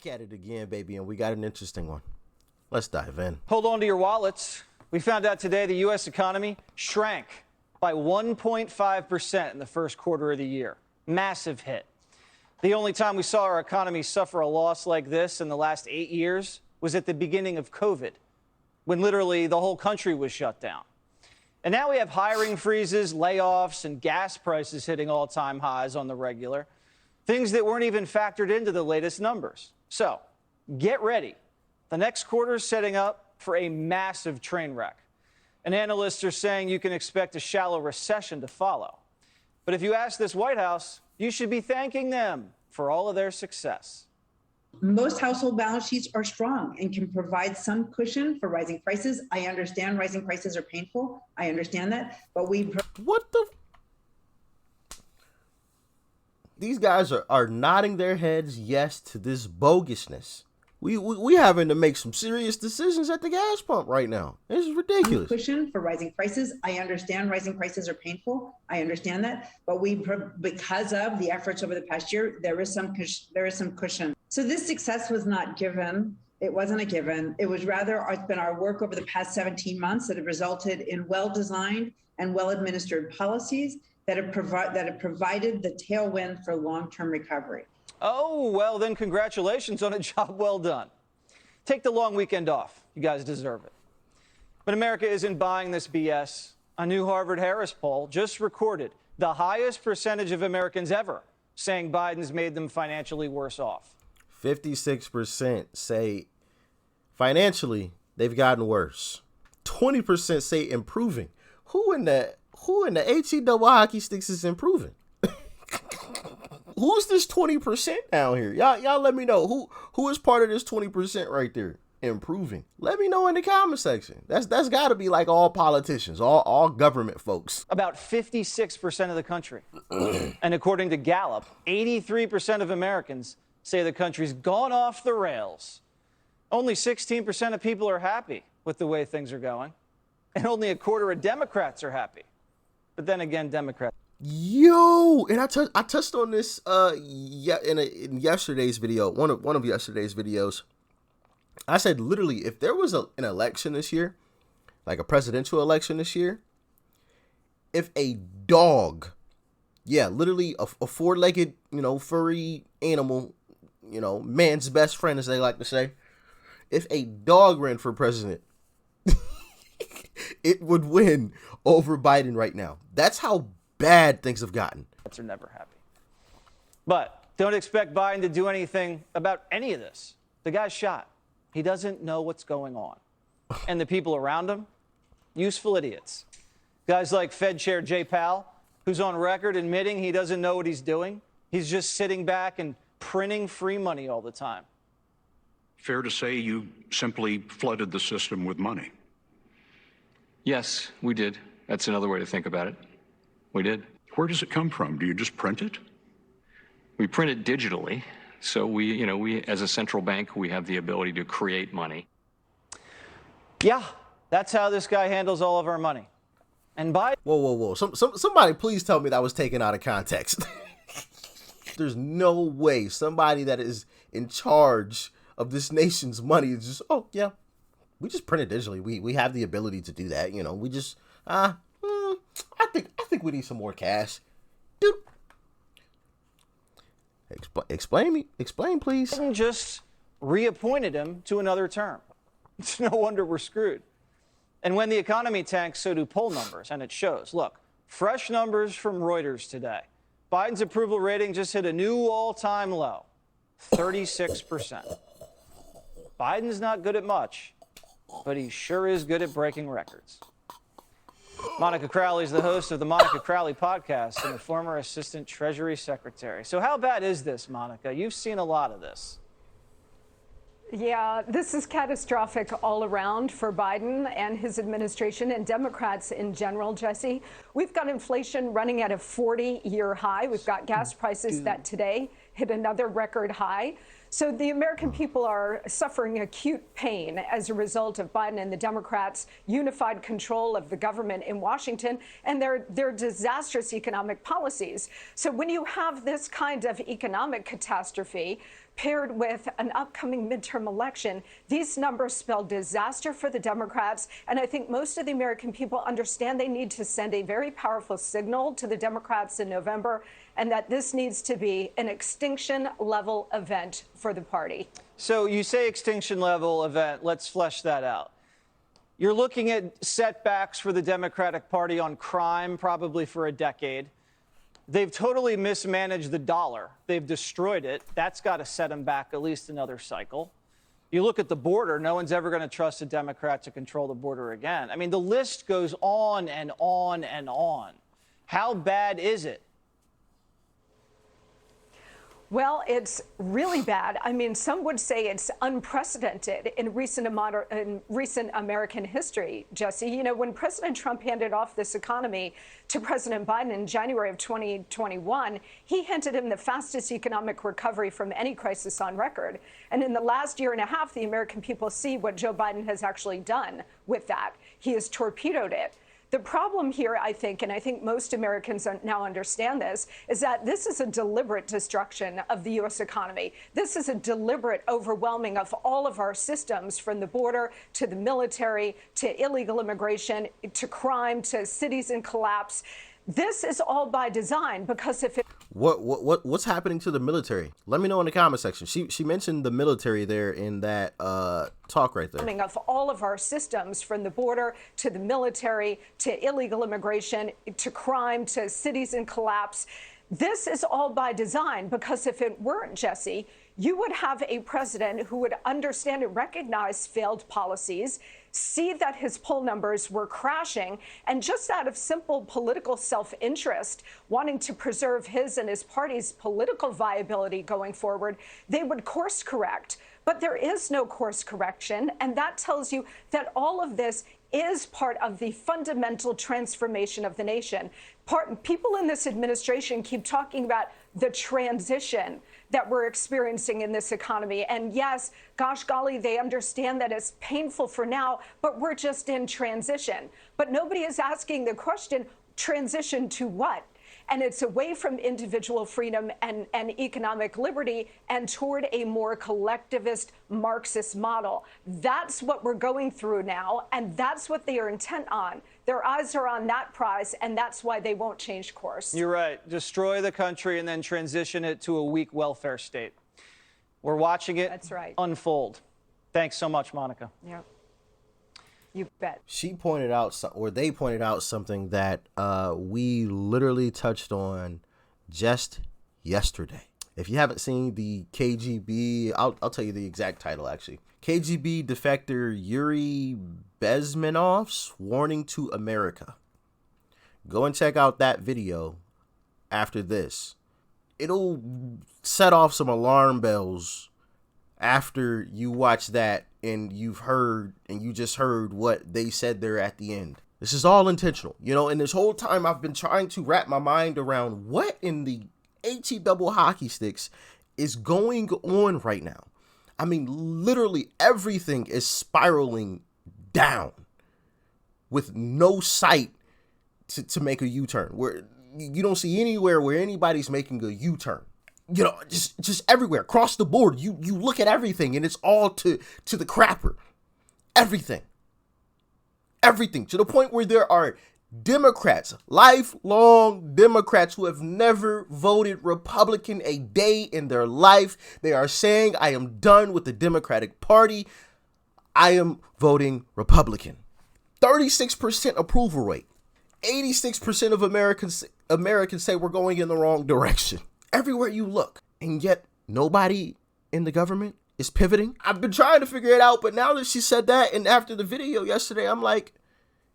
back at it again, baby, and we got an interesting one. Let's dive in. Hold on to your wallets. We found out today the U.S. economy shrank by 1.5% in the first quarter of the year. Massive hit. The only time we saw our economy suffer a loss like this in the last 8 years was at the beginning of COVID, when literally the whole country was shut down. And now we have hiring freezes, layoffs, and gas prices hitting all-time highs on the regular, things that weren't even factored into the latest numbers. So get ready. The next quarter is setting up for a massive train wreck. And analysts are saying you can expect a shallow recession to follow. But if you ask this White House, you should be thanking them for all of their success. Most household balance sheets are strong and can provide some cushion for rising prices. I understand rising prices are painful. I understand that. But What the? These guys are nodding their heads yes to this bogusness. We having to make some serious decisions at the gas pump right now. This is ridiculous. Cushion for rising prices. I understand rising prices are painful. I understand that. But because of the efforts over the past year, there is some cushion. So this success was not given. It wasn't a given. It was rather, it's been our work over the past 17 months that have resulted in well-designed and well-administered policies that have provided the tailwind for long-term recovery. Oh, well, then congratulations on a job well done. Take the long weekend off. You guys deserve it. But America isn't buying this BS. A new Harvard-Harris poll just recorded the highest percentage of Americans ever saying Biden's made them financially worse off. 56% say financially they've gotten worse. 20% say improving. Who in the HE double hockey sticks is improving? Who's this 20% down here? Y'all let me know. Who is part of this 20% right there? Improving. Let me know in the comment section. That's got to be like all politicians, all government folks. About 56% of the country. And according to Gallup, 83% of Americans say the country's gone off the rails. Only 16% of people are happy with the way things are going. And only a quarter of Democrats are happy. But then again, Democrats. Yo, and I touched on this in yesterday's video, one of yesterday's videos. I said literally, if there was an election this year, like a presidential election this year, if a dog, literally a four-legged, furry animal, man's best friend, as they like to say, if a dog ran for president, it would win over Biden right now. That's how bad things have gotten. Are never happy. But don't expect Biden to do anything about any of this. The guy's shot. He doesn't know what's going on. And the people around him, useful idiots. Guys like Fed Chair Jay Powell, who's on record admitting he doesn't know what he's doing. He's just sitting back and printing free money all the time. Fair to say you simply flooded the system with money. Yes, we did. That's another way to think about it. We did. Where does it come from? Do you just print it? We print it digitally. So we, as a central bank, we have the ability to create money. Yeah, that's how this guy handles all of our money. And Biden. Whoa. Somebody please tell me that was taken out of context. There's no way somebody that is in charge of this nation's money is just, we just print it digitally. We have the ability to do that. We just, I think we need some more cash. Dude. Explain, please. Biden just reappointed him to another term. It's no wonder we're screwed. And when the economy tanks, so do poll numbers, and it shows. Look, fresh numbers from Reuters today. Biden's approval rating just hit a new all-time low, 36%. Biden's not good at much, but he sure is good at breaking records. Monica Crowley is the host of the Monica Crowley podcast and a former assistant Treasury Secretary. So how bad is this, Monica? You've seen a lot of this. Yeah, this is catastrophic all around for Biden and his administration and Democrats in general, Jesse. We've got inflation running at a 40-year high. We've got gas prices that today hit another record high. So the American people are suffering acute pain as a result of Biden and the Democrats' unified control of the government in Washington and their disastrous economic policies. So when you have this kind of economic catastrophe paired with an upcoming midterm election, these numbers spell disaster for the Democrats. And I think most of the American people understand they need to send a very powerful signal to the Democrats in November, and that this needs to be an extinction level event for the party. So you say extinction level event. Let's flesh that out. You're looking at setbacks for the Democratic Party on crime probably for a decade. They've totally mismanaged the dollar. They've destroyed it. That's got to set them back at least another cycle. You look at the border, no one's ever going to trust a Democrat to control the border again. I mean, the list goes on and on and on. How bad is it? Well, it's really bad. I mean, some would say it's unprecedented in recent American history, Jesse. You know, when President Trump handed off this economy to President Biden in January of 2021, he hinted him the fastest economic recovery from any crisis on record. And in the last year and a half, the American people see what Joe Biden has actually done with that. He has torpedoed it. The problem here, I think, and I think most Americans now understand this, is that this is a deliberate destruction of the U.S. economy. This is a deliberate overwhelming of all of our systems, from the border to the military to illegal immigration to crime to cities in collapse. This is all by design, because if it what's happening to the military? Let me know in the comment section. She mentioned the military there in that talk right there. Of all of our systems, from the border to the military to illegal immigration to crime to cities in collapse. This is all by design, because if it weren't, Jesse, you would have a president who would understand and recognize failed policies, see that his poll numbers were crashing, and just out of simple political self-interest, wanting to preserve his and his party's political viability going forward, they would course correct. But there is no course correction, and that tells you that all of this is part of the fundamental transformation of the nation. People in this administration keep talking about the transition that we're experiencing in this economy. And yes, gosh golly, they understand that it's painful for now, but we're just in transition. But nobody is asking the question, transition to what? And it's away from individual freedom and economic liberty and toward a more collectivist Marxist model. That's what we're going through now, and that's what they are intent on. Their eyes are on that prize, and that's why they won't change course. You're right. Destroy the country and then transition it to a weak welfare state. We're watching it unfold. Thanks so much, Monica. Yeah. You bet. She pointed out, or they pointed out, something that we literally touched on just yesterday. If you haven't seen the KGB, I'll tell you the exact title, actually. KGB defector Yuri Bezmenov's warning to America. Go and check out that video after this. It'll set off some alarm bells after you watch that and you just heard what they said there at the end. This is all intentional, you know, and this whole time I've been trying to wrap my mind around what in the HE double hockey sticks is going on right now. I mean, literally everything is spiraling down with no sight to make a U-turn, where you don't see anywhere where anybody's making a U-turn. You know, just everywhere across the board. You look at everything and it's all to the crapper. Everything to the point where there are Democrats, lifelong Democrats, who have never voted Republican a day in their life. They are saying, I am done with the Democratic Party. I am voting Republican. 36% approval rate. 86% of Americans say we're going in the wrong direction. Everywhere you look, and yet nobody in the government is pivoting. I've been trying to figure it out, but now that she said that, and after the video yesterday, I'm like,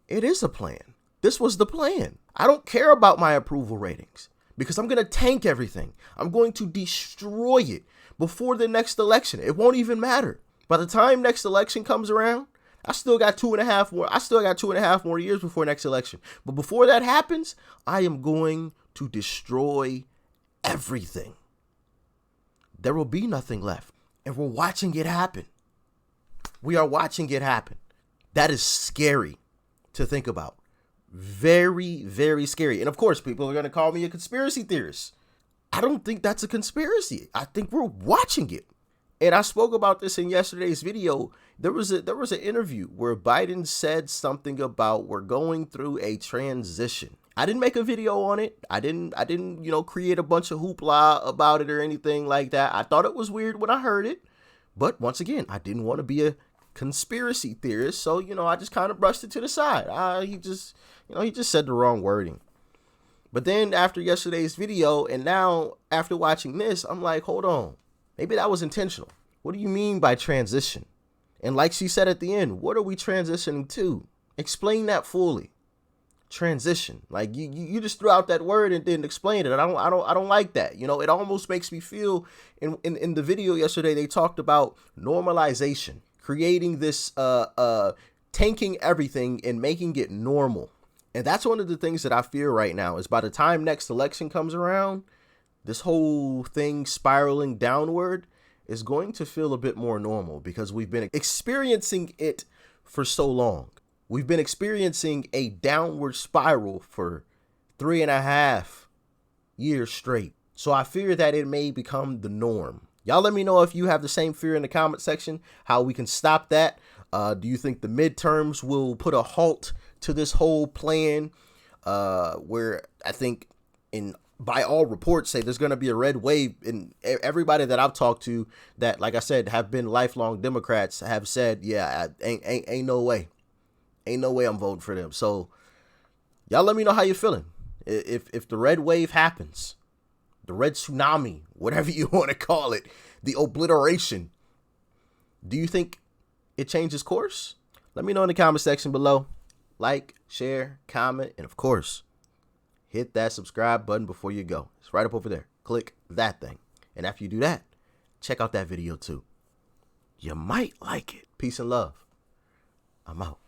it is a plan. This was the plan. I don't care about my approval ratings because I'm going to tank everything. I'm going to destroy it before the next election. It won't even matter. By the time next election comes around, I still got 2.5 more years before next election. But before that happens, I am going to destroy everything. There will be nothing left. And we're watching it happen. We are watching it happen. That is scary to think about. Very, very scary. And of course, people are going to call me a conspiracy theorist. I don't think that's a conspiracy. I think we're watching it. And I spoke about this in yesterday's video. There was an interview where Biden said something about we're going through a transition. I didn't make a video on it. I didn't, create a bunch of hoopla about it or anything like that. I thought it was weird when I heard it. But once again, I didn't want to be a conspiracy theorist. So, I just kind of brushed it to the side. He just said the wrong wording. But then after yesterday's video and now after watching this, I'm like, hold on. Maybe that was intentional. What do you mean by transition? And like she said at the end, what are we transitioning to? Explain that fully. Transition. Like you just threw out that word and didn't explain it. And I don't like that. It almost makes me feel in the video yesterday, they talked about normalization, creating this tanking everything and making it normal. And that's one of the things that I fear right now is by the time next election comes around, this whole thing spiraling downward is going to feel a bit more normal because we've been experiencing it for so long. We've been experiencing a downward spiral for 3.5 years straight. So I fear that it may become the norm. Y'all let me know if you have the same fear in the comment section, how we can stop that. Do you think the midterms will put a halt to this whole plan where I think by all reports say there's going to be a red wave, and everybody that I've talked to that, like I said, have been lifelong Democrats have said, yeah, ain't no way. Ain't no way I'm voting for them. So y'all let me know how you're feeling. If the red wave happens, the red tsunami, whatever you want to call it, the obliteration, do you think it changes course? Let me know in the comment section below. Like, share, comment, and of course, hit that subscribe button before you go. It's right up over there. Click that thing. And after you do that, check out that video too. You might like it. Peace and love. I'm out.